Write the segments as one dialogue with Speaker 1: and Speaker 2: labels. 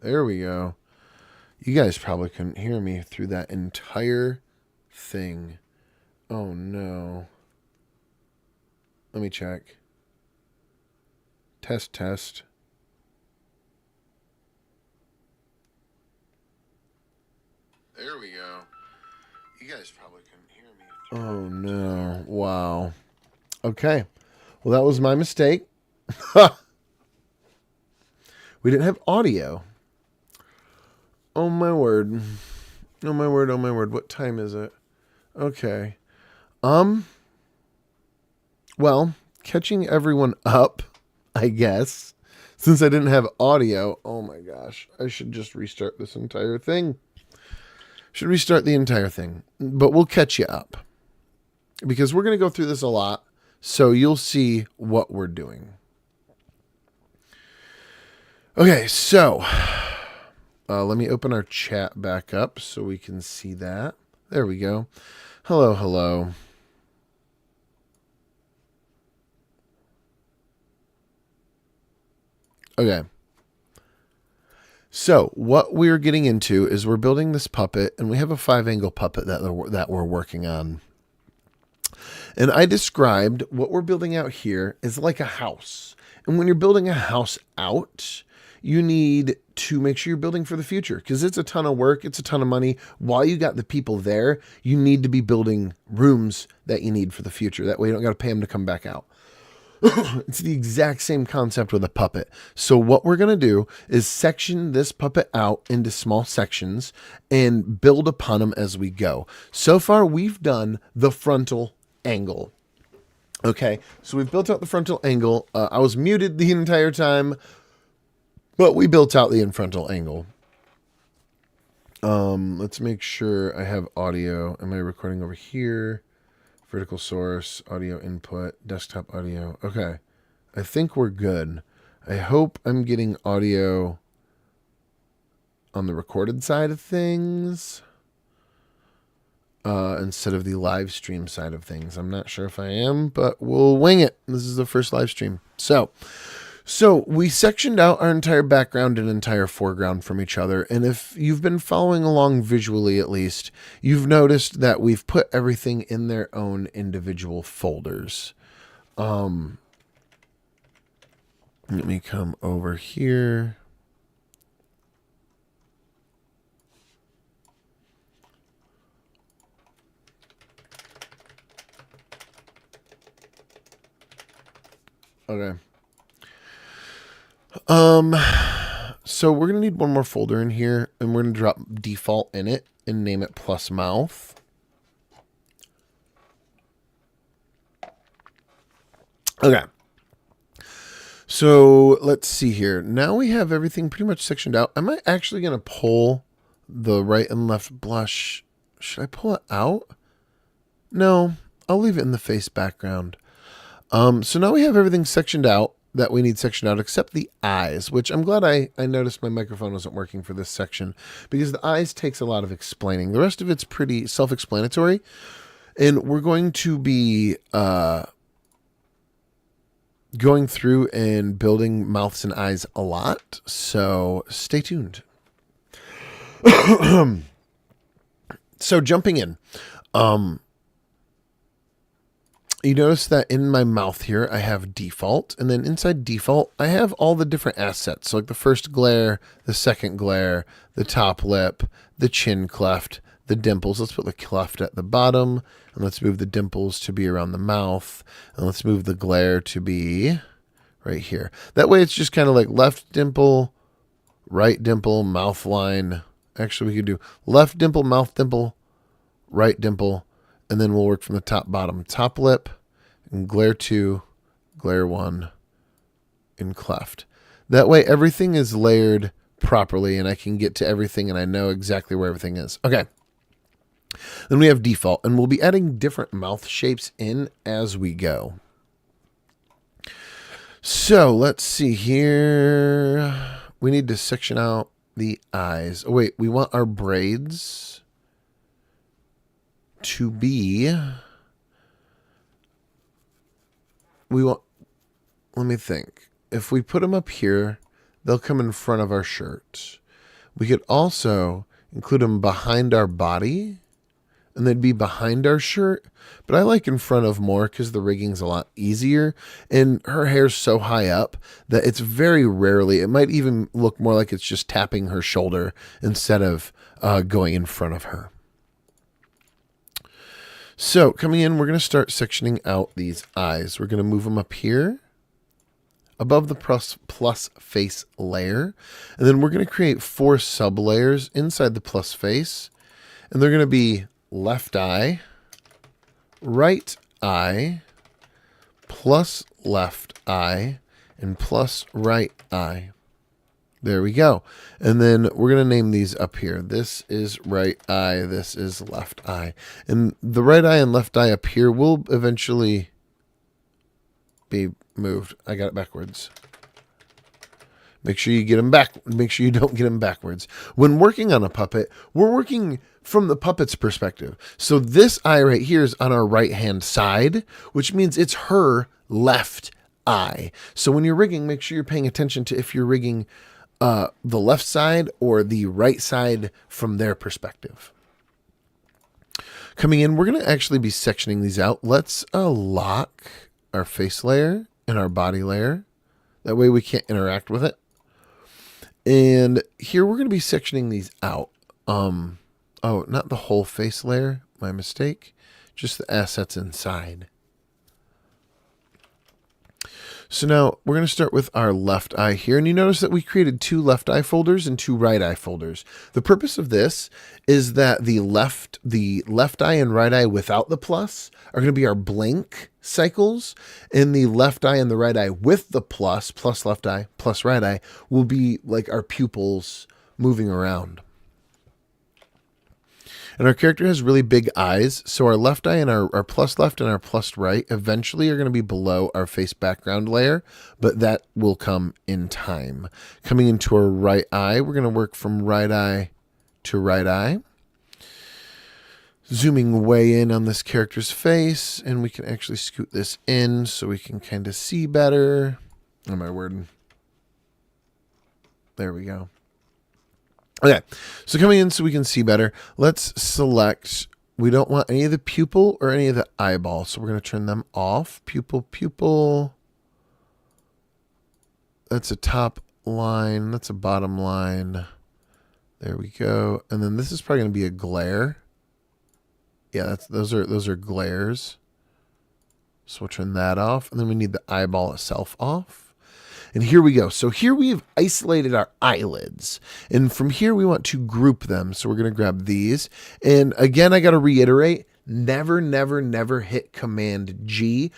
Speaker 1: There we go. You guys probably couldn't hear me through that entire thing. Oh no. Let me check. Test, test. There we go. You guys probably couldn't hear me. Oh no. Wow. Okay. Well, that was my mistake. We didn't have audio. Oh my word. Oh my word, oh my word. What time is it? Okay. Well, catching everyone up, I guess. Since I didn't have audio. Oh my gosh. I should just restart this entire thing. Should restart the entire thing. But we'll catch you up. Because we're going to go through this a lot. So you'll see what we're doing. Okay, so let me open our chat back up so we can see that. There we go. Hello, hello. Okay. So what we're getting into is we're building this puppet, and we have a 5-angle puppet that we're working on. And I described what we're building out here is like a house. And when you're building a house out, you need to make sure you're building for the future because it's a ton of work. It's a ton of money. While you got the people there, you need to be building rooms that you need for the future. That way you don't got to pay them to come back out. It's the exact same concept with a puppet. So what we're going to do is section this puppet out into small sections and build upon them as we go. So far, we've done the frontal angle. Okay, so we've built out the frontal angle. I was muted the entire time, but we built out the frontal angle. Let's make sure I have audio. Am I recording over here? Vertical source, audio input, desktop audio. Okay, I think we're good. I hope I'm getting audio on the recorded side of things instead of the live stream side of things. I'm not sure if I am, but we'll wing it. This is the first live stream. So we sectioned out our entire background and entire foreground from each other. And if you've been following along visually, at least, you've noticed that we've put everything in their own individual folders. Let me come over here. Okay. So we're going to need one more folder in here, and we're going to drop default in it and name it plus mouth. Okay. So let's see here. Now we have everything pretty much sectioned out. Am I actually going to pull the right and left blush? Should I pull it out? No, I'll leave it in the face background. So now we have everything sectioned out that we need sectioned out except the eyes, which I'm glad I noticed my microphone wasn't working for this section because the eyes takes a lot of explaining. The rest of it's pretty self-explanatory, and we're going to be going through and building mouths and eyes a lot, so stay tuned. So jumping in, you notice that in my mouth here, I have default, and then inside default, I have all the different assets. So like the first glare, the second glare, the top lip, the chin cleft, the dimples. Let's put the cleft at the bottom, and let's move the dimples to be around the mouth, and let's move the glare to be right here. That way it's just kind of like left dimple, right dimple, mouth line. Actually, we could do left dimple, mouth dimple, right dimple, and then we'll work from the top, bottom, top lip, and glare 2, glare 1, and cleft. That way everything is layered properly, and I can get to everything, and I know exactly where everything is. Okay. Then we have default, and we'll be adding different mouth shapes in as we go. So let's see here. We need to section out the eyes. Oh, wait, we want our braids to be, let me think. If we put them up here, they'll come in front of our shirt. We could also include them behind our body, and they'd be behind our shirt. But I like in front of more because the rigging's a lot easier. And her hair's so high up that it's very rarely, it might even look more like it's just tapping her shoulder instead of going in front of her. So coming in, we're going to start sectioning out these eyes. We're going to move them up here above the plus face layer. And then we're going to create 4 sub layers inside the plus face. And they're going to be left eye, right eye, plus left eye, and plus right eye. There we go. And then we're going to name these up here. This is right eye. This is left eye. And the right eye and left eye up here will eventually be moved. I got it backwards. Make sure you get them back. Make sure you don't get them backwards. When working on a puppet, we're working from the puppet's perspective. So this eye right here is on our right-hand side, which means it's her left eye. So when you're rigging, make sure you're paying attention to if you're rigging the left side or the right side from their perspective. Coming in, we're going to actually be sectioning these out. Let's lock our face layer and our body layer. That way we can't interact with it. And here we're going to be sectioning these out. Oh, not the whole face layer. My mistake. Just the assets inside. So now we're going to start with our left eye here. And you notice that we created 2 left eye folders and 2 right eye folders. The purpose of this is that the left eye and right eye without the plus are going to be our blink cycles. And the left eye and the right eye with the plus left eye, plus right eye, will be like our pupils moving around. And our character has really big eyes, so our left eye and our plus left and our plus right eventually are going to be below our face background layer, but that will come in time. Coming into our right eye, we're going to work from right eye to right eye. Zooming way in on this character's face, and we can actually scoot this in so we can kind of see better. Oh my word. There we go. Okay, so coming in so we can see better, let's select, we don't want any of the pupil or any of the eyeball, so we're going to turn them off. Pupil. That's a top line, that's a bottom line. There we go. And then this is probably going to be a glare. Yeah, those are glares. So we'll turn that off, and then we need the eyeball itself off. And here we go. So here we've isolated our eyelids. And from here we want to group them. So we're going to grab these. And again, I got to reiterate, never hit Command G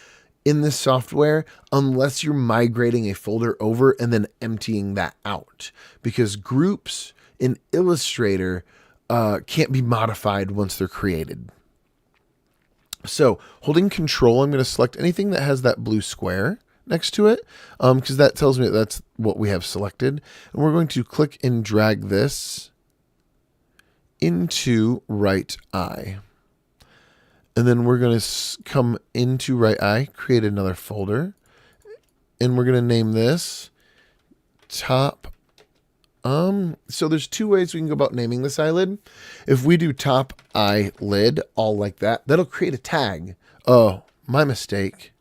Speaker 1: in this software unless you're migrating a folder over and then emptying that out. Because groups in Illustrator can't be modified once they're created. So holding Control, I'm going to select anything that has that blue square next to it, because that tells me that's what we have selected. And we're going to click and drag this into right eye. And then we're going to come into right eye, create another folder, and we're going to name this top. So there's 2 ways we can go about naming this eyelid. If we do top eyelid, all like that, that'll create a tag. Oh, my mistake.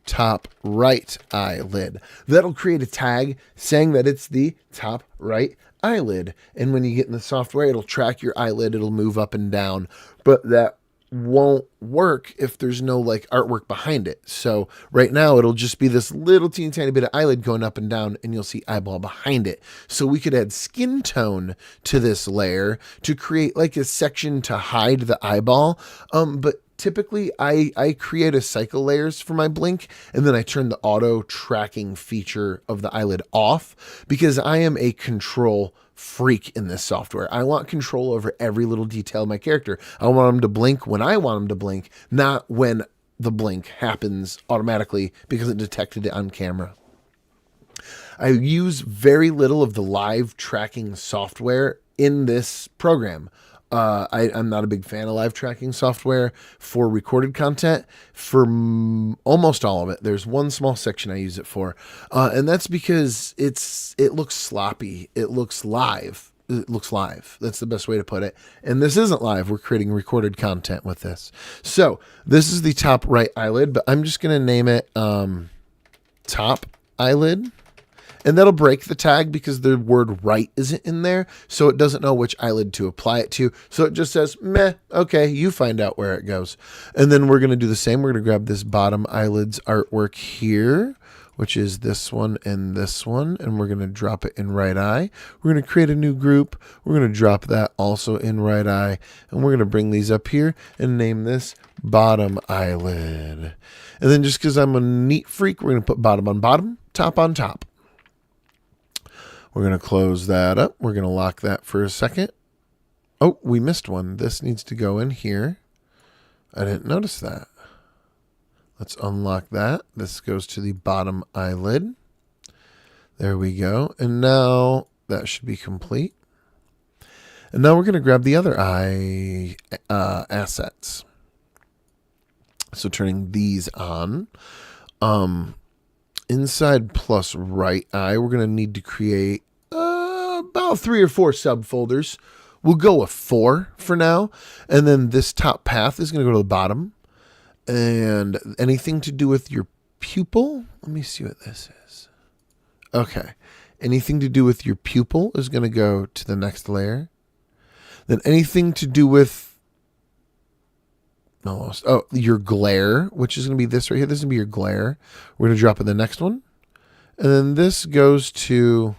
Speaker 1: Top right eyelid. That'll create a tag saying that it's the top right eyelid. And when you get in the software, it'll track your eyelid. It'll move up and down. But that won't work if there's no like artwork behind it. So right now it'll just be this little teeny tiny bit of eyelid going up and down, and you'll see eyeball behind it. So we could add skin tone to this layer to create like a section to hide the eyeball. But typically I create a cycle layers for my blink, and then I turn the auto tracking feature of the eyelid off because I am a control freak in this software. I want control over every little detail of my character. I want them to blink when I want them to blink, not when the blink happens automatically because it detected it on camera. I use very little of the live tracking software in this program. I'm not a big fan of live tracking software for recorded content. For almost all of it, there's one small section I use it for, and that's because it looks sloppy. It looks live. It looks live. That's the best way to put it. And this isn't live. We're creating recorded content with this. So this is the top right eyelid, but I'm just going to name it top eyelid. And that'll break the tag because the word right isn't in there. So it doesn't know which eyelid to apply it to. So it just says, meh, okay, you find out where it goes. And then we're going to do the same. We're going to grab this bottom eyelid's artwork here, which is this one and this one. And we're going to drop it in right eye. We're going to create a new group. We're going to drop that also in right eye. And we're going to bring these up here and name this bottom eyelid. And then just because I'm a neat freak, we're going to put bottom on bottom, top on top. We're going to close that up. We're going to lock that for a second. Oh, we missed one. This needs to go in here. I didn't notice that. Let's unlock that. This goes to the bottom eyelid. There we go. And now that should be complete. And now we're going to grab the other eye assets. So turning these on. Inside plus right eye, we're going to need to create about 3 or 4 subfolders. We'll go with 4 for now. And then this top path is going to go to the bottom. And anything to do with your pupil. Let me see what this is. Okay. Anything to do with your pupil is going to go to the next layer. Then anything to do with your glare, which is going to be this right here. This is going to be your glare. We're going to drop in the next one. And then this goes to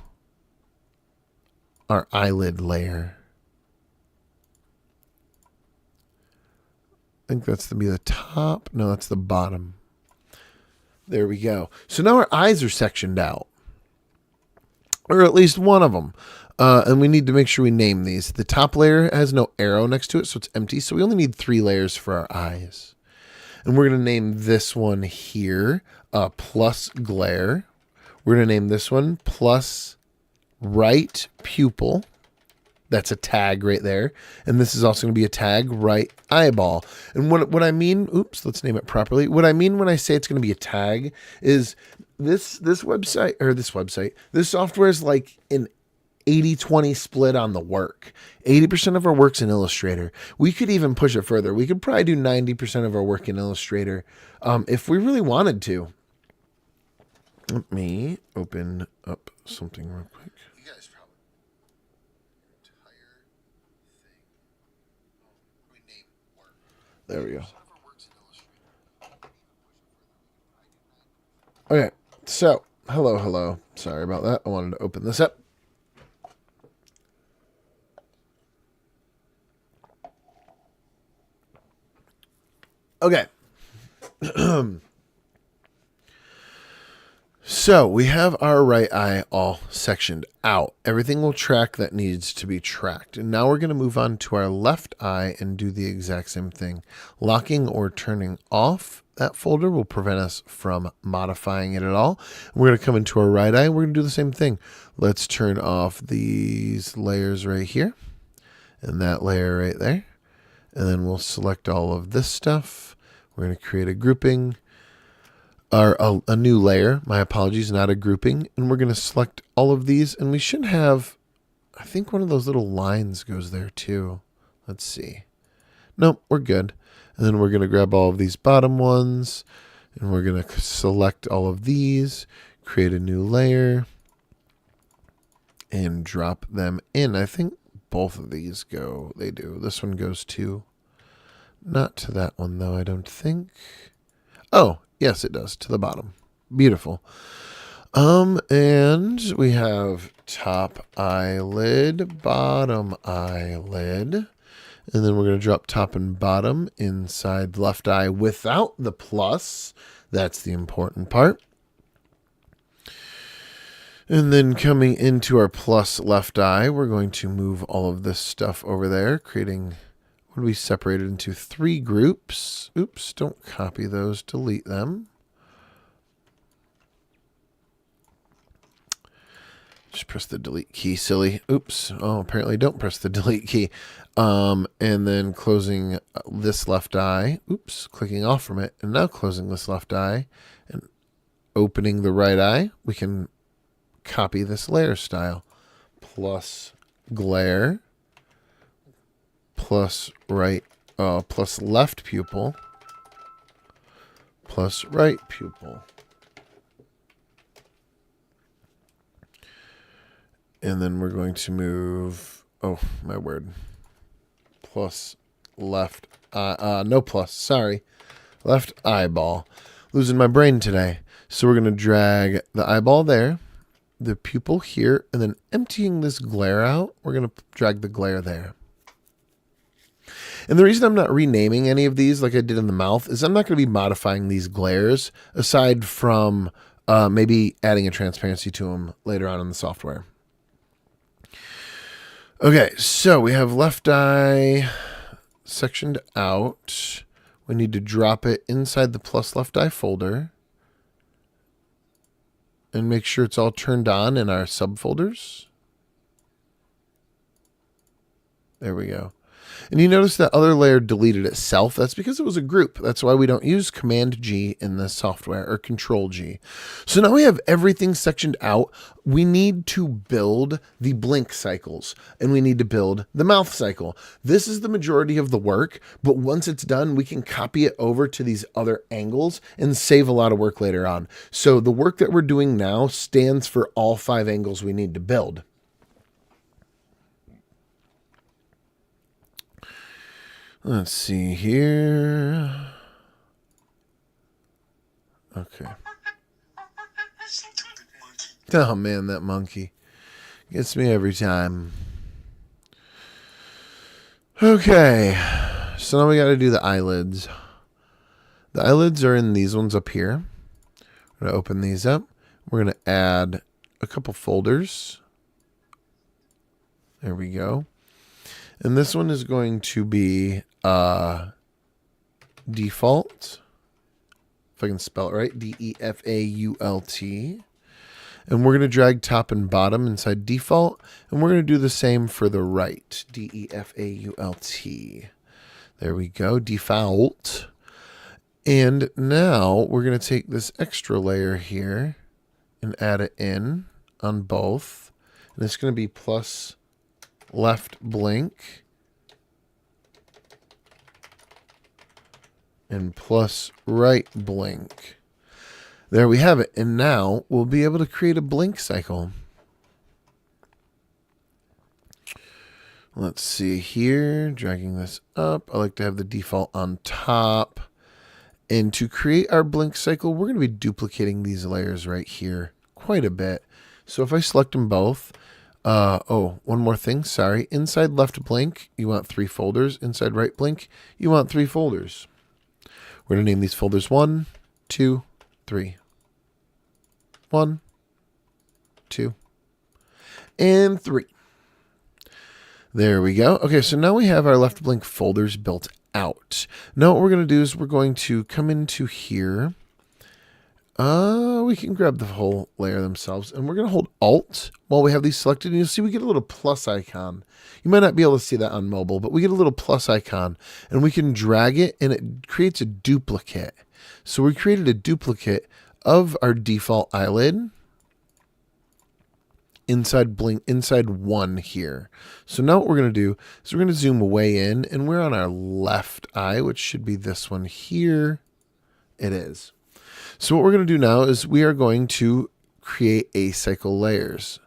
Speaker 1: our eyelid layer. I think that's to be the top. No, that's the bottom. There we go. So now our eyes are sectioned out. Or at least one of them. And we need to make sure we name these. The top layer has no arrow next to it, so it's empty. So we only need 3 layers for our eyes. And we're going to name this one here plus glare. We're going to name this one plus right pupil. That's a tag right there. And this is also going to be a tag right eyeball. And what I mean, let's name it properly. What I mean when I say it's going to be a tag is this software is like an 80-20 split on the work. 80% of our work's in Illustrator. We could even push it further. We could probably do 90% of our work in Illustrator if we really wanted to. Let me open up something real quick. You guys probably entire thing. Rename work. There we go. Okay, so hello. Sorry about that. I wanted to open this up. Okay. So we have our right eye all sectioned out. Everything will track that needs to be tracked. And now we're going to move on to our left eye and do the exact same thing. Locking or turning off that folder will prevent us from modifying it at all. We're going to come into our right eye. We're going to do the same thing. Let's turn off these layers right here and that layer right there. And then we'll select all of this stuff. We're going to create a grouping, or a new layer. My apologies, not a grouping. And we're going to select all of these. And we should have, I think one of those little lines goes there too. Let's see. Nope, we're good. And then we're going to grab all of these bottom ones. And we're going to select all of these, create a new layer, and drop them in. I think both of these go, they do. This one goes to, not to that one though, I don't think. Oh, yes, it does, to the bottom. Beautiful. And we have top eyelid, bottom eyelid. And then we're going to drop top and bottom inside left eye without the plus. That's the important part. And then coming into our plus left eye, we're going to move all of this stuff over there, creating, what do we separate it into 3 groups? Oops, don't copy those, delete them. Just press the delete key, silly. Oops. Oh, apparently don't press the delete key. And then closing this left eye. Oops, clicking off from it. And now closing this left eye and opening the right eye. We can copy this layer style. Plus glare. Plus plus left pupil. Plus right pupil. And then we're going to move, oh, my word, plus left, no plus, sorry, left eyeball. Losing my brain today. So we're going to drag the eyeball there, the pupil here, and then emptying this glare out, we're going to drag the glare there. And the reason I'm not renaming any of these like I did in the mouth is I'm not going to be modifying these glares aside from maybe adding a transparency to them later on in the software. Okay, so we have left eye sectioned out. We need to drop it inside the plus left eye folder and make sure it's all turned on in our subfolders. There we go. And you notice that other layer deleted itself. That's because it was a group. That's why we don't use Command G in this software, or Control G. So now we have everything sectioned out. We need to build the blink cycles, and we need to build the mouth cycle. This is the majority of the work, but once it's done, we can copy it over to these other angles and save a lot of work later on. So the work that we're doing now stands for all 5 angles we need to build. Let's see here. Okay. Oh man, that monkey gets me every time. Okay. So now we got to do the eyelids. The eyelids are in these ones up here. We're going to open these up. We're going to add a couple folders. There we go. And this one is going to be default, if I can spell it right, D-E-F-A-U-L-T. And we're going to drag top and bottom inside default, and we're going to do the same for the right, D-E-F-A-U-L-T. There we go, default. And now we're going to take this extra layer here and add it in on both. And it's going to be plus left blink and plus right blink. There we have it. And now we'll be able to create a blink cycle. Let's see here, dragging this up. I like to have the default on top. And to create our blink cycle, we're going to be duplicating these layers right here quite a bit. So if I select them both, one more thing, sorry. Inside left blink, you want 3 folders. Inside right blink, you want 3 folders. We're going to name these folders 1, 2, 3. 1, 2, and 3. There we go. Okay, so now we have our left blink folders built out. Now what we're going to do is we're going to come into here. We can grab the whole layer themselves, and we're going to hold Alt while we have these selected, and you'll see we get a little plus icon. You might not be able to see that on mobile, but we get a little plus icon, and we can drag it, and it creates a duplicate. So we created a duplicate of our default eyelid inside blink, inside 1 here. So now what we're going to do is we're going to zoom way in, and we're on our left eye, which should be this one here. It is. So what we're going to do now is we are going to create acycle layers.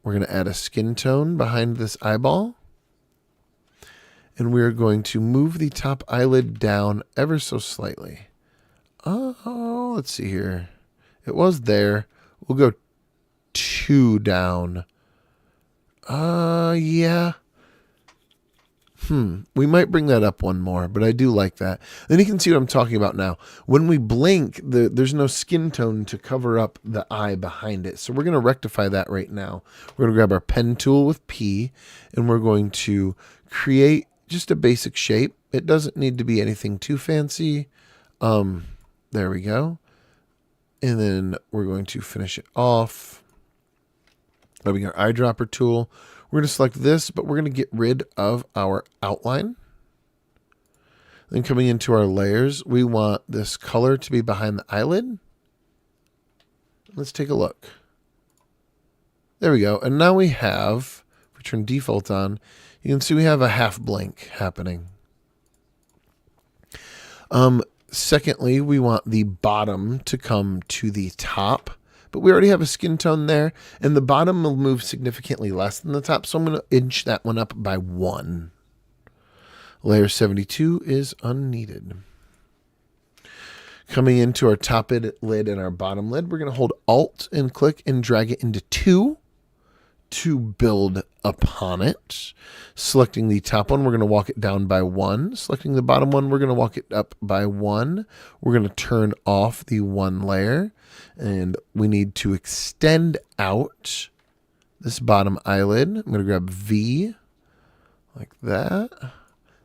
Speaker 1: We're going to add a skin tone behind this eyeball. And we're going to move the top eyelid down ever so slightly. Oh, let's see here. It was there. We'll go 2 down. Yeah. We might bring that up one more, but I do like that. Then you can see what I'm talking about now. When we blink, there's no skin tone to cover up the eye behind it. So we're going to rectify that right now. We're going to grab our pen tool with P, and we're going to create just a basic shape. It doesn't need to be anything too fancy. There we go. And then we're going to finish it off. Grabbing our eyedropper tool, we're going to select this, but we're going to get rid of our outline. Then coming into our layers, we want this color to be behind the eyelid. Let's take a look. There we go. And now we have, if we turn default on, you can see we have a half blink happening. Secondly, we want the bottom to come to the top, but we already have a skin tone there, and the bottom will move significantly less than the top, so I'm going to inch that one up by 1. Layer 72 is unneeded. Coming into our top lid and our bottom lid, we're going to hold Alt and click and drag it into 2 to build upon it. Selecting the top one, we're going to walk it down by 1. Selecting the bottom one, we're going to walk it up by 1. We're going to turn off the 1 layer, and we need to extend out this bottom eyelid. I'm going to grab V like that.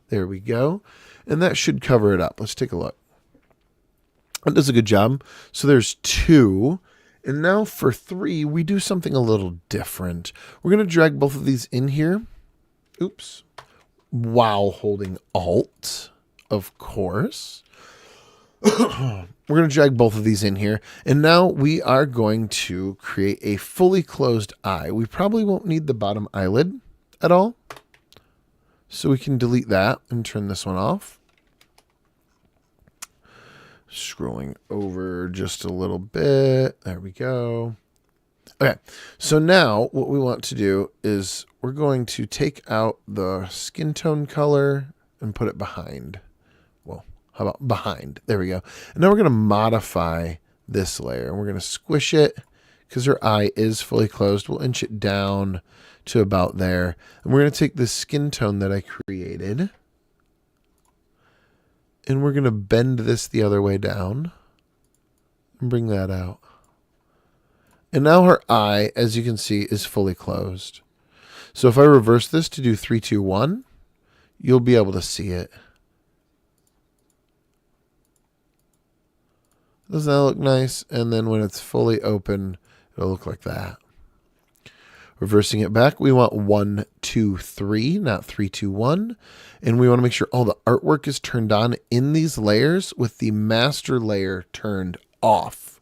Speaker 1: There we go. And that should cover it up. Let's take a look. That does a good job. So there's 2. And now for 3, we do something a little different. We're going to drag both of these in here. Oops. While holding Alt, of course. We're going to drag both of these in here. And now we are going to create a fully closed eye. We probably won't need the bottom eyelid at all. So we can delete that and turn this one off. Scrolling over just a little bit. There we go. Okay, so now what we want to do is we're going to take out the skin tone color and put it behind. Well, how about behind? There we go. And now we're going to modify this layer. And we're going to squish it because her eye is fully closed. We'll inch it down to about there. And we're going to take the skin tone that I created, and we're going to bend this the other way down and bring that out. And now her eye, as you can see, is fully closed. So if I reverse this to do 3, 2, 1, you'll be able to see it. Doesn't that look nice? And then when it's fully open, it'll look like that. Reversing it back, we want 1, 2, 3, not 3, 2, 1. And we want to make sure all the artwork is turned on in these layers with the master layer turned off.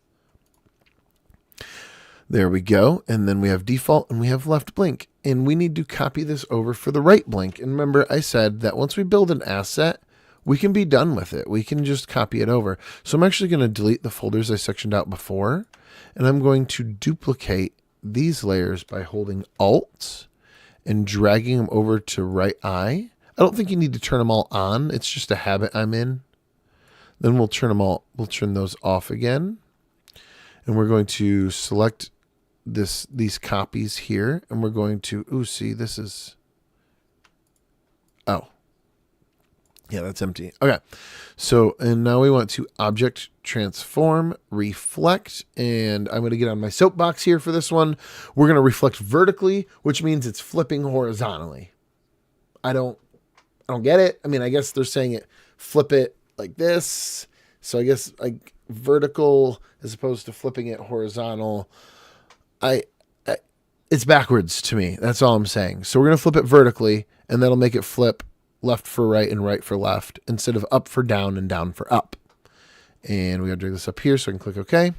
Speaker 1: There we go. And then we have default and we have left blink. And we need to copy this over for the right blink. And remember, I said that once we build an asset, we can be done with it. We can just copy it over. So I'm actually going to delete the folders I sectioned out before. And I'm going to duplicate these layers by holding Alt and dragging them over to right eye. I don't think you need to turn them all on. It's just a habit I'm in. Then we'll turn those off again. And we're going to select these copies here, and we're going to, see, this is, yeah, that's empty. Okay. So, and now we want to object transform, reflect, and I'm going to get on my soapbox here for this one. We're going to reflect vertically, which means it's flipping horizontally. I don't get it. I mean, I guess they're saying it, flip it like this. So I guess like vertical as opposed to flipping it horizontal. It's backwards to me. That's all I'm saying. So we're going to flip it vertically, and that'll make it flip left for right and right for left instead of up for down and down for up. And we got to drag this up here so I can click OK.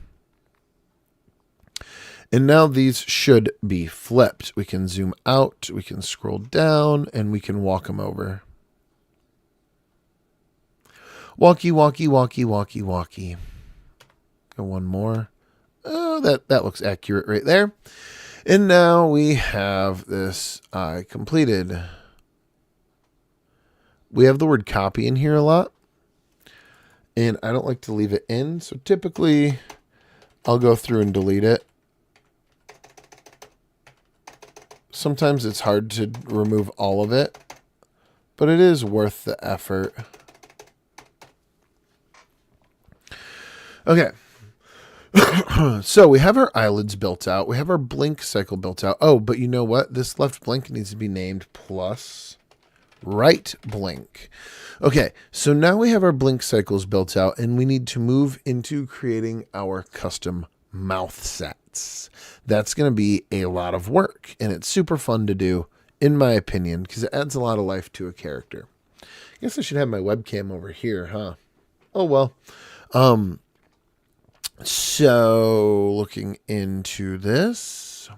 Speaker 1: And now these should be flipped. We can zoom out, we can scroll down, and we can walk them over. Walkie, walkie, walkie, walkie, walkie. Go one more. Oh, that looks accurate right there. And now we have this eye completed. We have the word copy in here a lot, and I don't like to leave it in. So typically I'll go through and delete it. Sometimes it's hard to remove all of it, but it is worth the effort. Okay. So we have our eyelids built out. We have our blink cycle built out. Oh, but you know what? This left blink needs to be named plus right blink. Okay, so now we have our blink cycles built out, and we need to move into creating our custom mouth sets. that's going to be a lot of work. And it's super fun to do, in my opinion, because it adds a lot of life to a character. I guess I should have my webcam over here, huh? Oh, well. So looking into this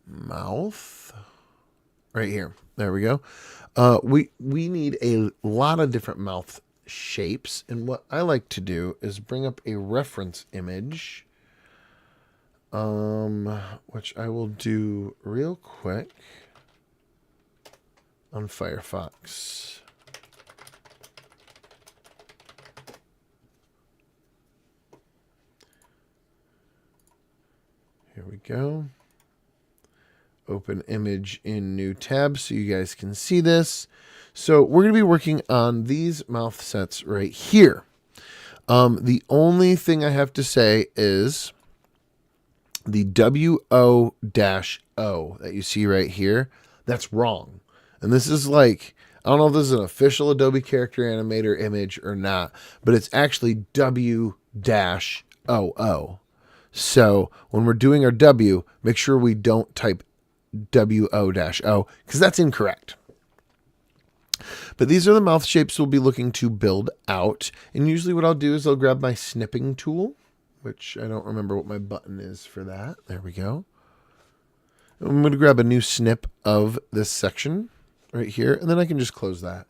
Speaker 1: mouth right here. There we go. We need a lot of different mouth shapes. And what I like to do is bring up a reference image, which I will do real quick on Firefox. Here we go. Open image in new tab so you guys can see this. So we're going to be working on these mouth sets right here. The only thing I have to say is the WO-O that you see right here, that's wrong. And this is like, I don't know if this is an official Adobe Character Animator image or not, but it's actually W-OO. So when we're doing our W, make sure we don't type WO-O because that's incorrect. But these are the mouth shapes we'll be looking to build out. And usually what I'll do is I'll grab my snipping tool, which I don't remember what my button is for that. There we go. I'm going to grab a new snip of this section right here, and then I can just close that.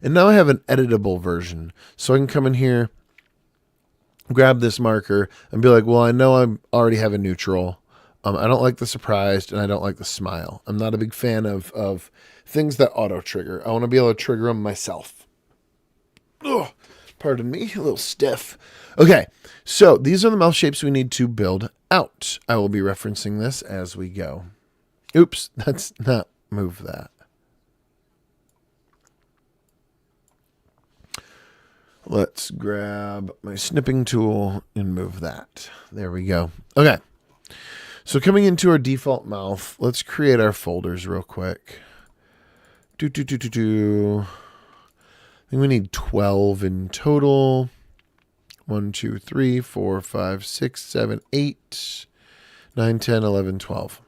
Speaker 1: And now I have an editable version. So I can come in here, grab this marker, and be like, well, I know I already have a neutral. I don't like the surprised, and I don't like the smile. I'm not a big fan of things that auto-trigger. I want to be able to trigger them myself. Ugh, pardon me, a little stiff. Okay, so these are the mouth shapes we need to build out. I will be referencing this as we go. Oops, that's not move that. Let's grab my snipping tool and move that. There we go. Okay. So coming into our default mouth, let's create our folders real quick. I think we need 12 in total. 1, 2, 3, 4, 5, 6, 7, 8, 9, 10, 11, 12.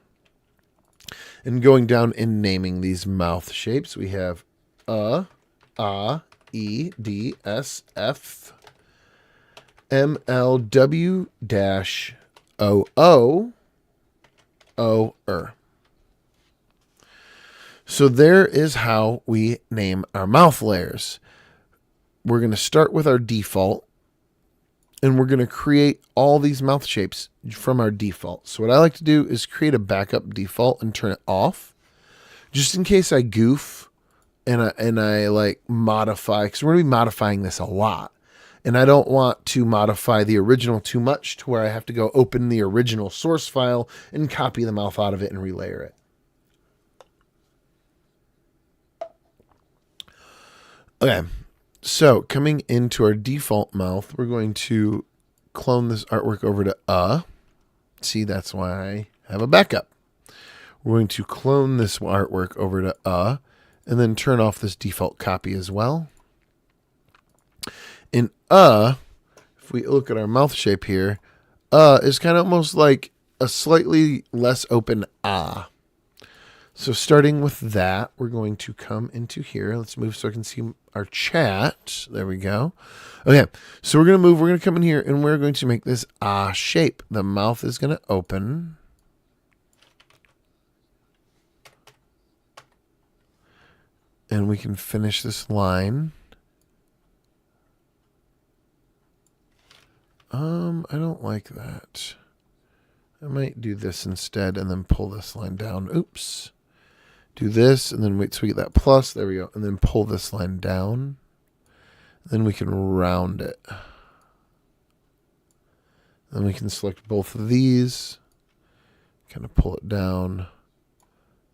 Speaker 1: And going down and naming these mouth shapes, we have E, D, S, F, M, L, W, O, O, O, So there is how we name our mouth layers. We're going to start with our default, and we're going to create all these mouth shapes from our default. So what I like to do is create a backup default and turn it off, just in case I goof and I like modify, because we're going to be modifying this a lot. And I don't want to modify the original too much to where I have to go open the original source file and copy the mouth out of it and relayer it. Okay, so coming into our default mouth, we're going to clone this artwork over to See, that's why I have a backup. We're going to clone this artwork over to and then turn off this default copy as well. In if we look at our mouth shape here, is kind of almost like a slightly less open So starting with that, we're going to come into here. Let's move so I can see our chat. There we go. Okay, so we're going to move. We're going to come in here, and we're going to make this shape. The mouth is going to open. And we can finish this line. I don't like that. I might do this instead and then pull this line down. Oops. Do this and then wait till we get that plus. There we go. And then pull this line down. Then we can round it. Then we can select both of these. Kind of pull it down.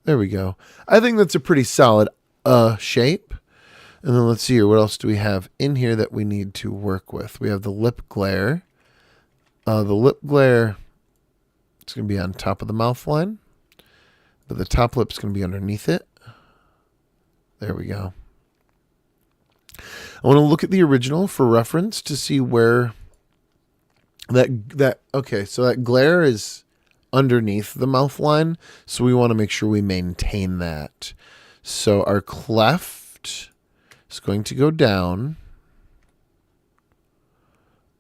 Speaker 1: There we go. I think that's a pretty solid shape. And then let's see here. What else do we have in here that we need to work with? We have the lip glare. The lip glare, it's going to be on top of the mouth line. But the top lip's going to be underneath it. There we go. I want to look at the original for reference to see where Okay, so that glare is underneath the mouth line, so we want to make sure we maintain that. So our cleft is going to go down,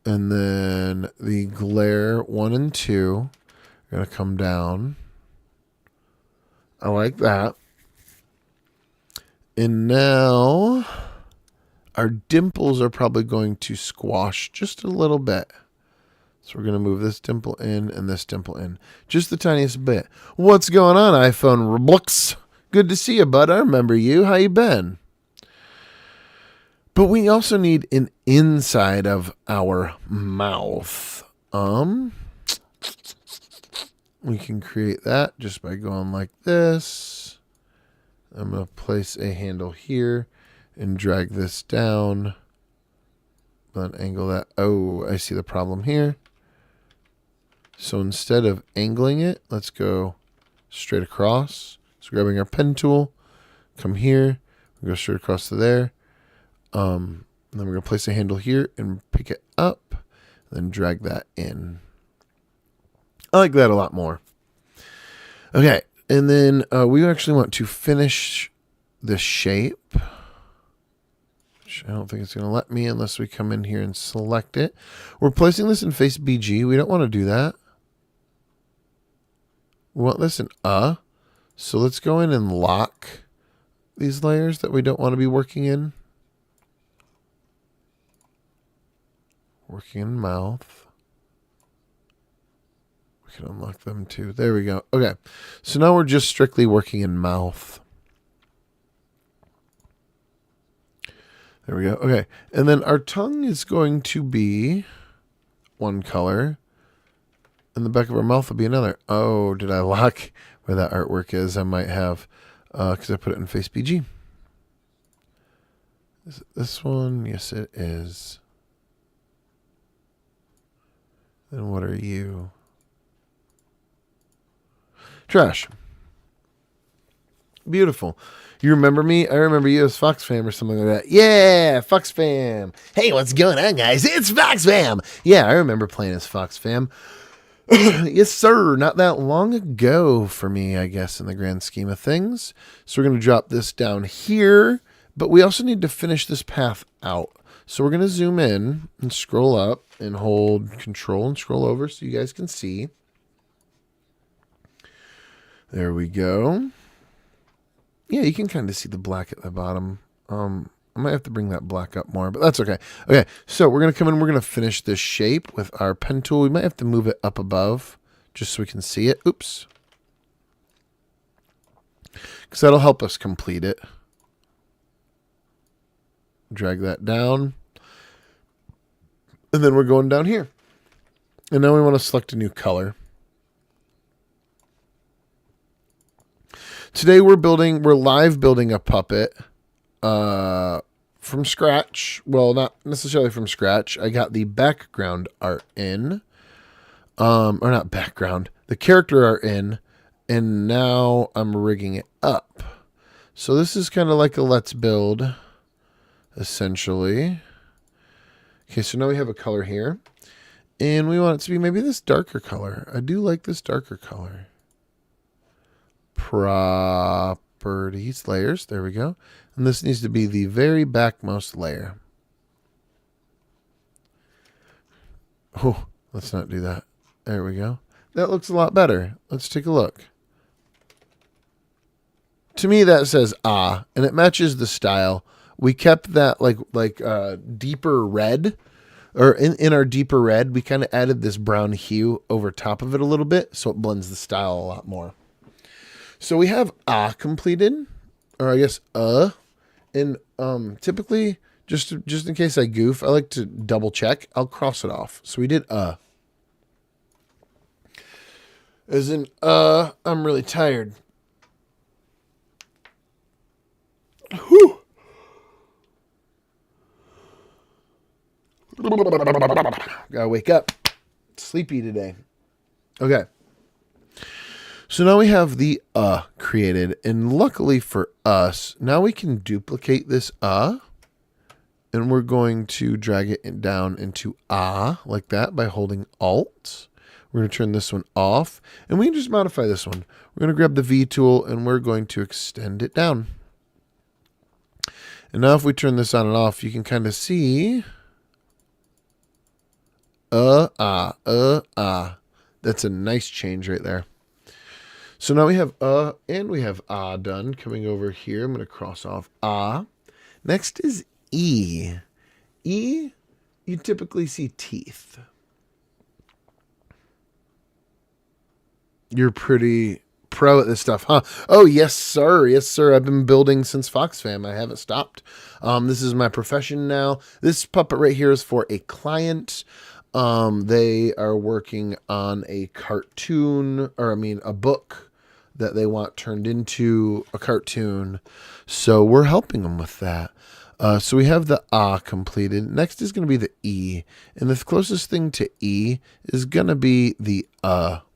Speaker 1: and then the glare 1 and 2 are going to come down. I like that. And now our dimples are probably going to squash just a little bit. So we're going to move this dimple in and this dimple in. Just the tiniest bit. What's going on, iPhone Roblox? Good to see you, bud. I remember you. How you been? But we also need an inside of our mouth. We can create that just by going like this. I'm going to place a handle here and drag this down. Then angle that. Oh, I see the problem here. So instead of angling it, let's go straight across. So grabbing our pen tool, come here, go straight across to there. And then we're going to place a handle here and pick it up, then drag that in. I like that a lot more. Okay, and then we actually want to finish the shape, which I don't think it's going to let me unless we come in here and select it. We're placing this in Face BG. We don't want to do that. We want this in So let's go in and lock these layers that we don't want to be working in. Working in mouth. We can unlock them too. There we go. Okay. So now we're just strictly working in mouth. There we go. Okay. And then our tongue is going to be one color. And the back of our mouth will be another. Oh, did I lock where that artwork is? I might have, because I put it in Face BG. Is it this one? Yes, it is. Then what are you? Trash. Beautiful. You remember me? I remember you as Fox Fam or something like that. Yeah, Fox Fam. Hey, what's going on, guys? It's Fox Fam. Yeah, I remember playing as Fox Fam. Yes, sir. Not that long ago for me, I guess, in the grand scheme of things. So we're going to drop this down here, but we also need to finish this path out. So we're going to zoom in and scroll up and hold Control and scroll over so you guys can see. There we go. Yeah, you can kind of see the black at the bottom. I might have to bring that black up more, but that's okay. Okay, so we're going to come in and we're going to finish this shape with our pen tool. We might have to move it up above just so we can see it. Oops. Because that'll help us complete it. Drag that down. And then we're going down here. And now we want to select a new color. Today we're live building a puppet from scratch. Well, not necessarily from scratch. I got the background art in. Or not background. The character art in. And now I'm rigging it up. So this is kind of like a let's build, essentially. Okay, so now we have a color here. And we want it to be maybe this darker color. I do like this darker color. Properties, layers, there we go. And this needs to be the very backmost layer. Oh, let's not do that. There we go. That looks a lot better. Let's take a look. To me, that says and it matches the style. We kept that like deeper red, or in our deeper red, we kind of added this brown hue over top of it a little bit, so it blends the style a lot more. So we have completed, or I guess and typically just in case I goof, I like to double check. I'll cross it off. So we did as in I'm really tired. Whew. Gotta wake up. Sleepy today. Okay. So now we have the created, and luckily for us, now we can duplicate this And we're going to drag it down into ah, like that, by holding Alt. We're going to turn this one off, and we can just modify this one. We're going to grab the V tool, and we're going to extend it down. And now if we turn this on and off, you can kind of see, ah. That's a nice change right there. So now we have and we have ah done. Coming over here, I'm going to cross off ah. Next is E. E, you typically see teeth. You're pretty pro at this stuff, huh? Oh, yes, sir. Yes, sir. I've been building since FoxFam. I haven't stopped. This is my profession now. This puppet right here is for a client. They are working on a cartoon, or I mean, a book that they want turned into a cartoon. So we're helping them with that. So we have the ah completed. Next is going to be the E. And the closest thing to E is going to be the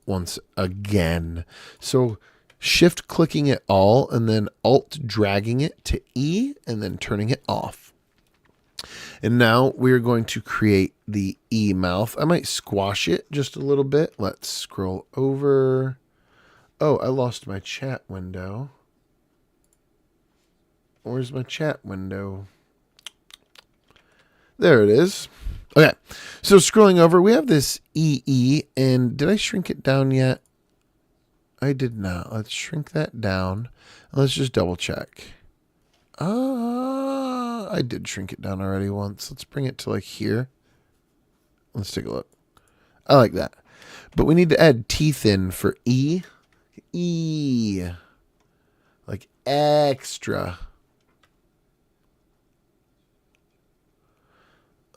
Speaker 1: once again. So shift clicking it all and then alt dragging it to E and then turning it off. And now we're going to create the E mouth. I might squash it just a little bit. Let's scroll over. Oh, I lost my chat window. Where's my chat window? There it is. Okay, so scrolling over, we have this EE, and did I shrink it down yet? I did not. Let's shrink that down. Let's just double check. I did shrink it down already once. Let's bring it to like here. Let's take a look. I like that. But we need to add teeth in for E. E. Like extra.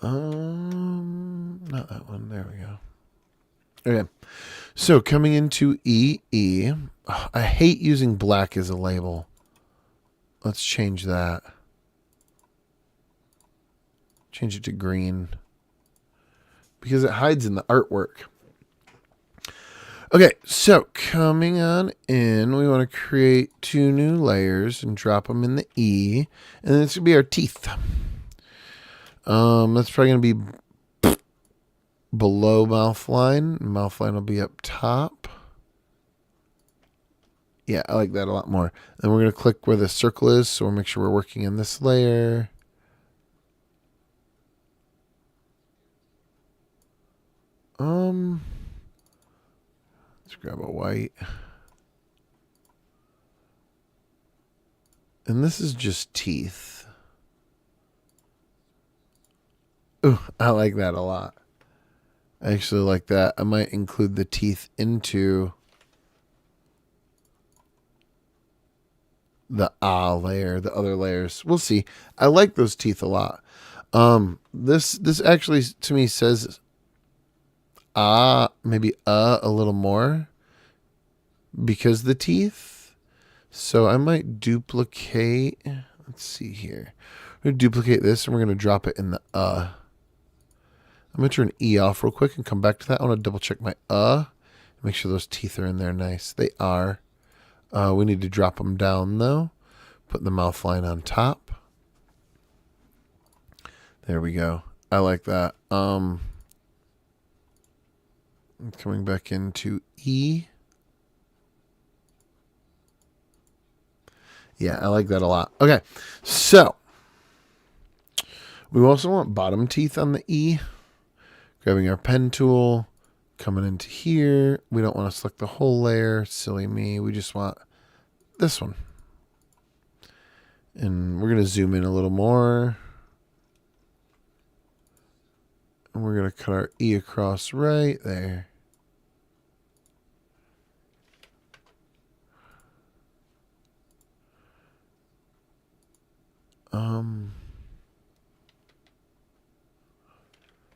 Speaker 1: Not that one. There we go. Okay. So coming into E. Oh, I hate using black as a label. Let's change that. Change it to green. Because it hides in the artwork. Okay, so coming on in, we want to create 2 new layers and drop them in the E. And then it's going to be our teeth. That's probably going to be below mouth line. Mouth line will be up top. Yeah, I like that a lot more. Then we're going to click where the circle is, so we'll make sure we're working in this layer. Let's grab a white. And this is just teeth. Ooh, I like that a lot. I actually like that. I might include the teeth into the layer, the other layers. We'll see. I like those teeth a lot. This actually to me says maybe a little more because the teeth. So I might duplicate. Let's see here. We're going to duplicate this and we're going to drop it in the I'm going to turn E off real quick and come back to that. I want to double check my make sure those teeth are in there nice. They are. We need to drop them down though. Put the mouth line on top. There we go. I like that. Coming back into E. Yeah, I like that a lot. Okay, so we also want bottom teeth on the E. Grabbing our pen tool, coming into here. We don't want to select the whole layer. Silly me. We just want this one. And we're going to zoom in a little more. And we're going to cut our E across right there.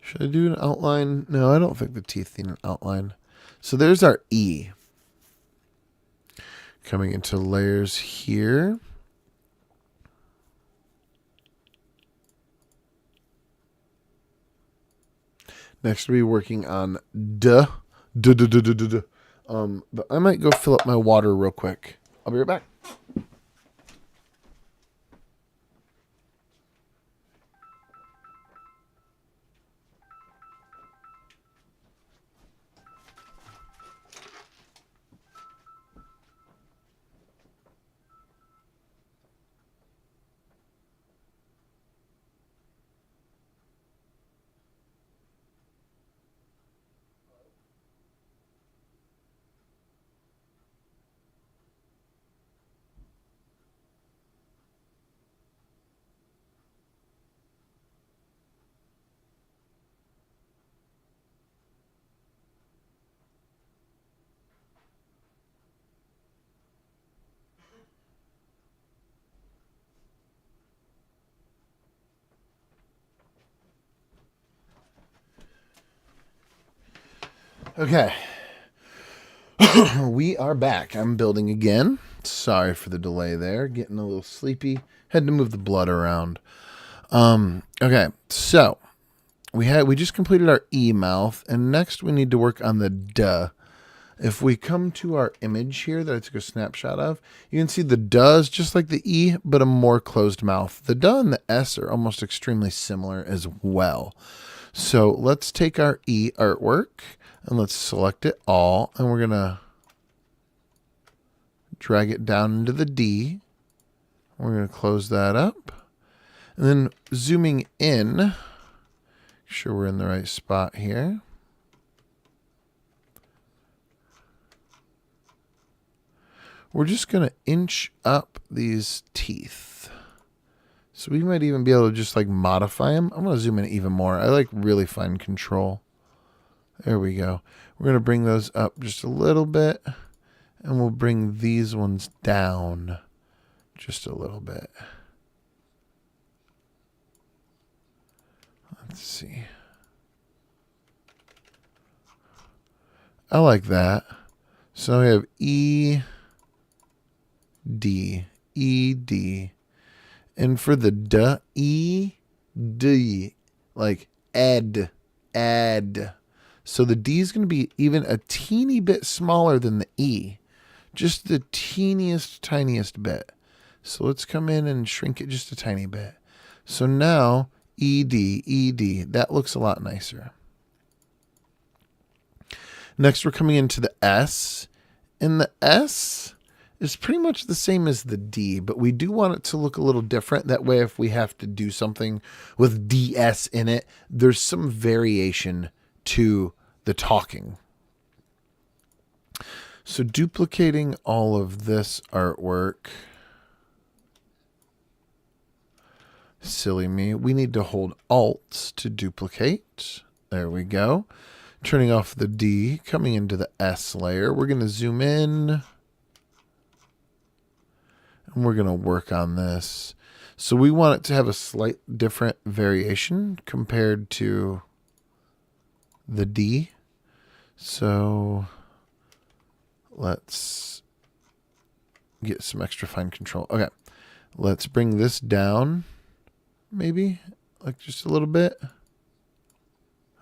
Speaker 1: Should I do an outline? No, I don't think the teeth need an outline. So there's our E. Coming into layers here. Next we'll be working on D. But I might go fill up my water real quick. I'll be right back. Okay. We are back. I'm building again. Sorry for the delay there. Getting a little sleepy. Had to move the blood around. Okay. So we just completed our E mouth, and next we need to work on the duh. If we come to our image here that I took a snapshot of, you can see the duh is just like the E, but a more closed mouth. The duh and the S are almost extremely similar as well. So let's take our E artwork and let's select it all, and we're going to drag it down into the D. We're going to close that up. And then zooming in, make sure we're in the right spot here. We're just going to inch up these teeth. So we might even be able to just like modify them. I'm going to zoom in even more. I like really fine control. There we go. We're going to bring those up just a little bit. And we'll bring these ones down just a little bit. Let's see. I like that. So we have E, D, E, D. And for the duh, E, D, like add. So the D is going to be even a teeny bit smaller than the E. Just the teeniest, tiniest bit. So let's come in and shrink it just a tiny bit. So now, ED, ED, that looks a lot nicer. Next, we're coming into the S. And the S is pretty much the same as the D, but we do want it to look a little different. That way, if we have to do something with DS in it, there's some variation to the talking. So duplicating all of this artwork. Silly me. We need to hold Alt to duplicate. There we go. Turning off the D, coming into the S layer. We're going to zoom in. And we're going to work on this. So we want it to have a slight different variation compared to the D. So let's get some extra fine control. Okay. Let's bring this down. Maybe like just a little bit.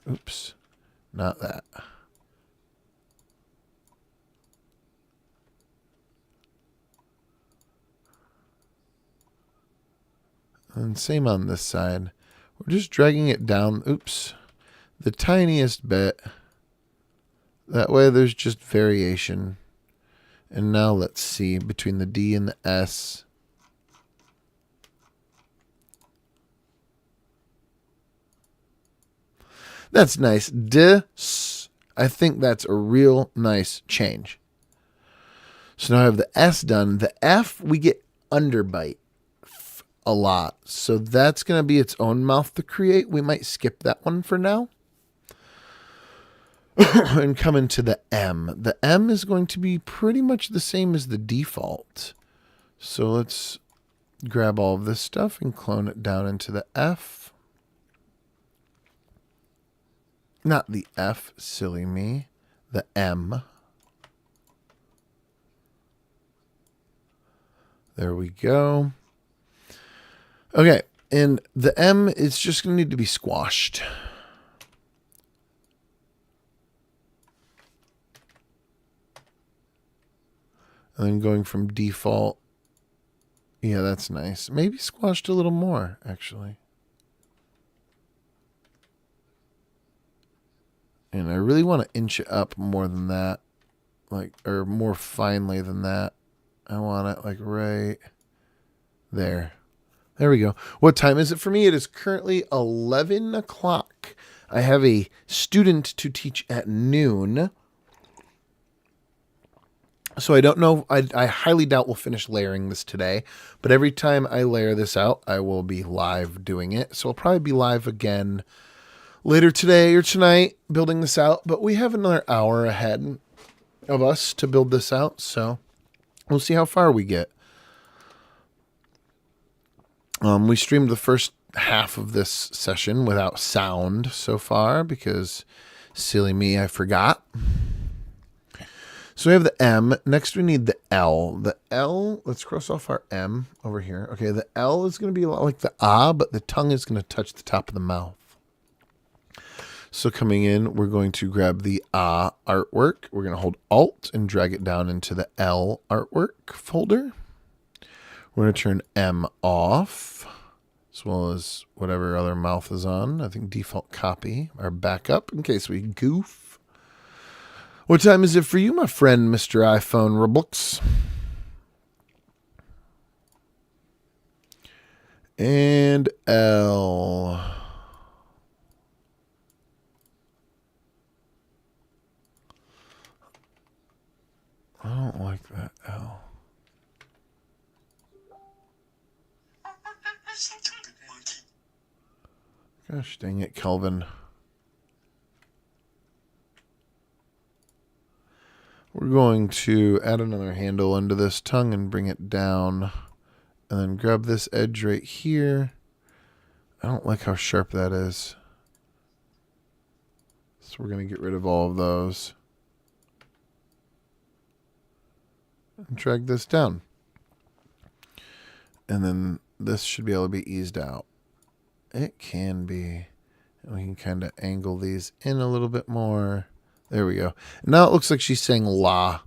Speaker 1: Oops. Not that. And same on this side. We're just dragging it down. Oops. The tiniest bit. That way there's just variation. And now let's see between the D and the S. That's nice. Dis. I think that's a real nice change. So now I have the S done. The F, we get underbite a lot. So that's going to be its own mouth to create. We might skip that one for now. And come into the M. The M is going to be pretty much the same as the default. So let's grab all of this stuff and clone it down into the F. Not the F, silly me. The M. There we go. Okay, and the M is just going to need to be squashed. And then going from default. Yeah, that's nice. Maybe squashed a little more, actually. And I really want to inch it up more than that. Like, or more finely than that. I want it like right there. There we go. What time is it for me? It is currently 11 o'clock. I have a student to teach at noon. So I don't know. I highly doubt we'll finish layering this today. But every time I layer this out, I will be live doing it. So I'll probably be live again later today or tonight building this out. But we have another hour ahead of us to build this out. So we'll see how far we get. We streamed the first half of this session without sound so far because Silly me, I forgot. So we have the M. Next we need the L. The L, let's cross off our M over here. Okay, the L is going to be a lot like the ah, but the tongue is going to touch the top of the mouth. So coming in, we're going to grab the ah artwork. We're going to hold Alt and drag it down into the L artwork folder. We're going to turn M off, as well as whatever other mouth is on. I think default copy, our backup, in case we goof. What time is it for you, my friend, Mr. iPhone Roblox? And L. I don't like that L. Gosh dang it, Kelvin. We're going to add another handle into this tongue and bring it down. And then grab this edge right here. I don't like how sharp that is. So we're going to get rid of all of those. And drag this down. And then this should be able to be eased out. It can be. And we can kind of angle these in a little bit more. There we go. Now it looks like she's saying la.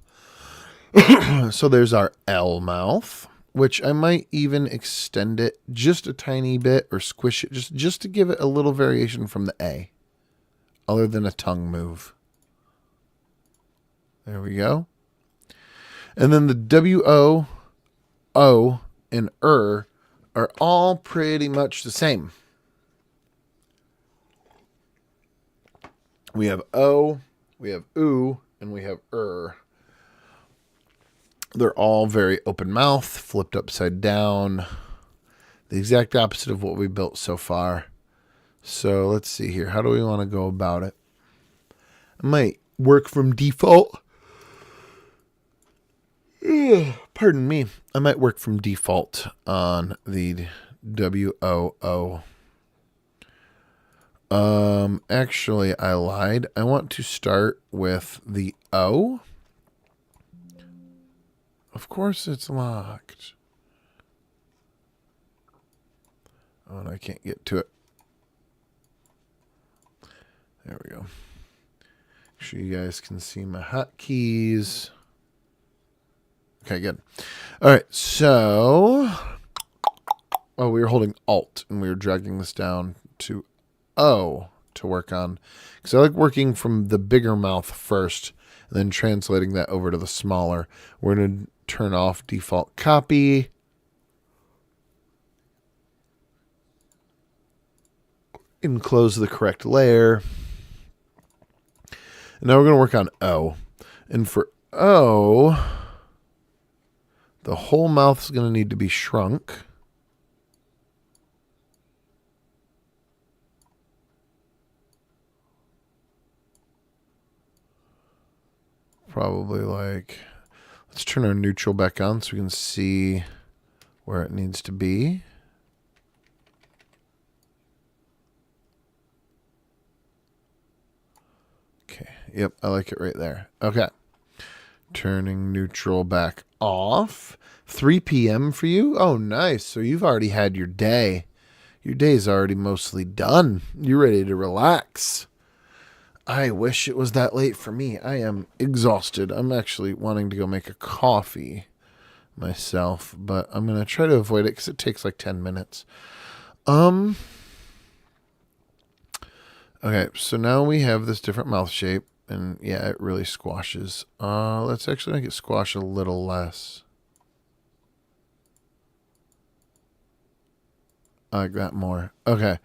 Speaker 1: So there's our L mouth, which I might even extend it just a tiny bit or squish it just to give it a little variation from the A, other than a tongue move. There we go. And then the W-O, O, and are all pretty much the same. We have O, we have oo, and we have They're all very open mouth, flipped upside down. The exact opposite of what we built so far. So let's see here. How do we want to go about it? I might work from default. Pardon me. I might work from default on the W-O-O. Actually, I lied. I want to start with the O. Of course it's locked. Oh, and I can't get to it. There we go. Make sure you guys can see my hotkeys. Okay, good. All right, so... Oh, we were holding Alt, and we were dragging this down to O to work on. Because I like working from the bigger mouth first, and then translating that over to the smaller. We're going to turn off default copy. Enclose the correct layer. And now we're going to work on O. And for O, the whole mouth is going to need to be shrunk. Probably like, let's turn our neutral back on so we can see where it needs to be. Okay, yep, I like it right there. Okay, turning neutral back off. 3 p.m. for you? Oh, nice. So you've already had your day. Your day's already mostly done. You're ready to relax. I wish it was that late for me. I am exhausted. I'm actually wanting to go make a coffee myself, but I'm going to try to avoid it because it takes like 10 minutes. Okay, so now we have this different mouth shape, and yeah, it really squashes. Let's actually make it squash a little less. I like that more. Okay,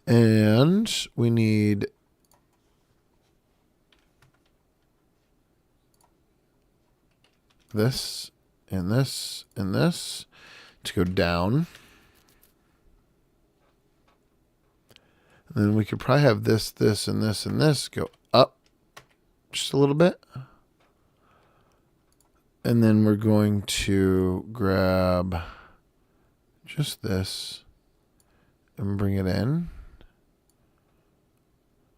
Speaker 1: and we need... this and this and this to go down. And then we could probably have this, this, and this, and this go up just a little bit. And then we're going to grab just this and bring it in.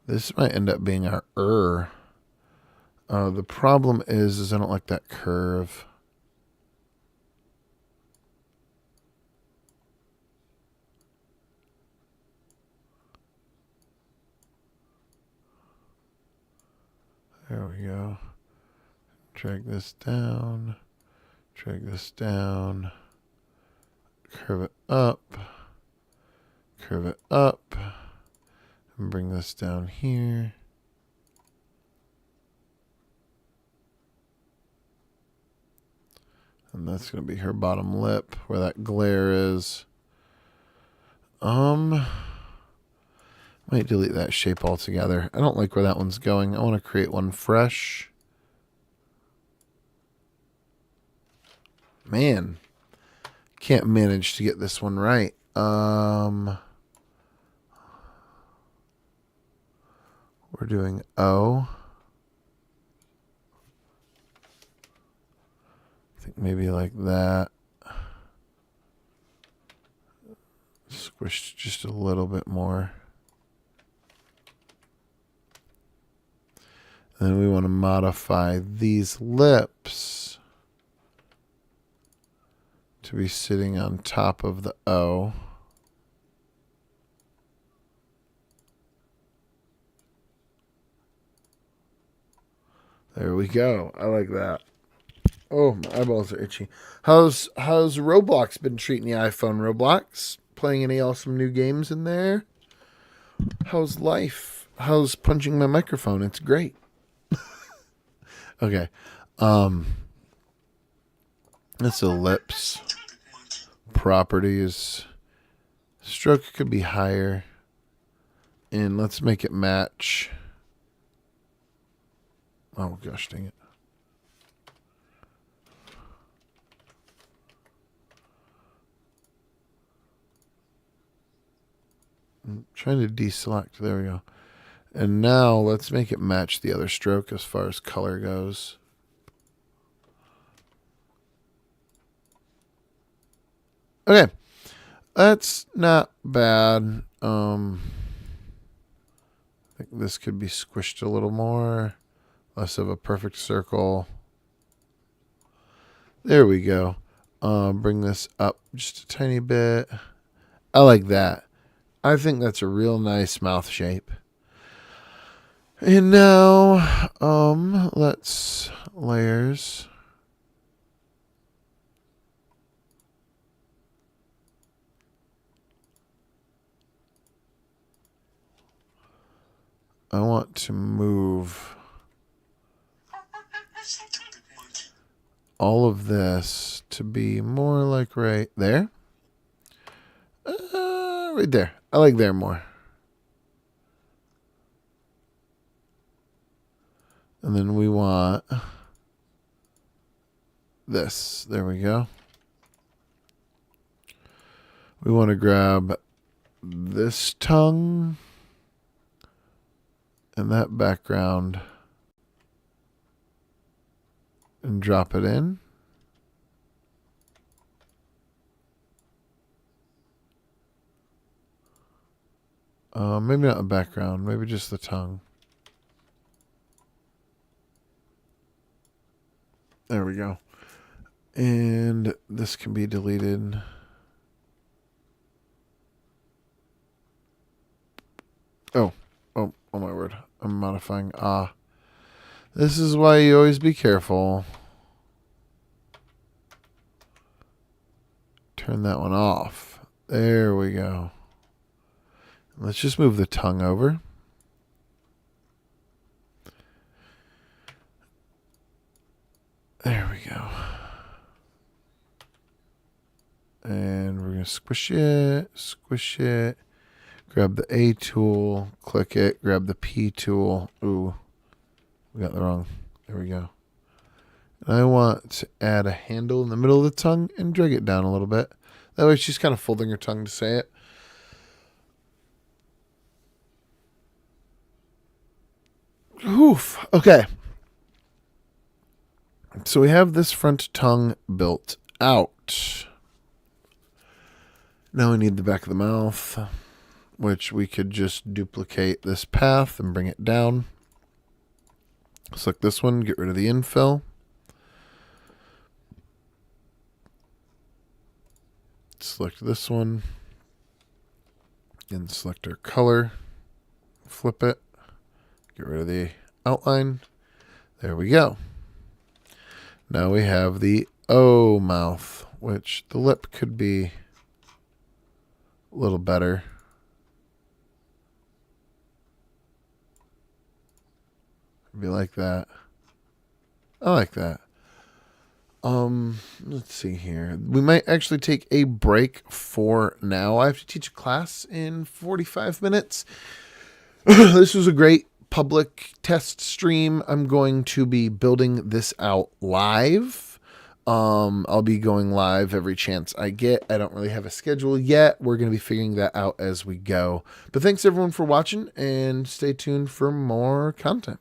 Speaker 1: This might end up being our the problem is I don't like that curve. There we go. Drag this down. Drag this down. Curve it up. Curve it up. And bring this down here. And that's going to be her bottom lip where that glare is. Might delete that shape altogether. I don't like where that one's going. I want to create one fresh. Man, can't manage to get this one right. We're doing O. I think maybe like that. Squish just a little bit more. And then we want to modify these lips to be sitting on top of the O. There we go. I like that. Oh, my eyeballs are itchy. How's Roblox been treating the iPhone, Roblox? Playing any awesome new games in there? How's life? How's punching my microphone? It's great. Okay. That's the lips. Properties. Stroke could be higher. And let's make it match. Oh, gosh, dang it. I'm trying to deselect. There we go. And now let's make it match the other stroke as far as color goes. Okay. That's not bad. I think this could be squished a little more. Less of a perfect circle. There we go. Bring this up just a tiny bit. I like that. I think that's a real nice mouth shape. And now, let's layers. I want to move all of this to be more like right there. Right there. I like there more. And then we want this. There we go. We want to grab this tongue and that background and drop it in. Maybe not the background, maybe just the tongue. There we go. And this can be deleted. Oh my word. I'm modifying. This is why you always be careful. Turn that one off. There we go. Let's just move the tongue over. There we go. And we're going to squish it. Grab the A tool, click it, grab the P tool. Ooh, we got the wrong. There we go. And I want to add a handle in the middle of the tongue and drag it down a little bit. That way she's kind of folding her tongue to say it. Oof. Okay. So we have this front tongue built out. Now we need the back of the mouth. which we could just duplicate this path and bring it down. Select this one, get rid of the infill. Select this one and select our color. Flip it, get rid of the outline. There we go. Now we have the O mouth, which the lip could be a little better. Be like that. I like that. Let's see here. We might actually take a break for now. I have to teach a class in 45 minutes. This was a great public test stream. I'm going to be building this out live. I'll be going live every chance I get. I don't really have a schedule yet. We're going to be figuring that out as we go. But thanks everyone for watching, and stay tuned for more content.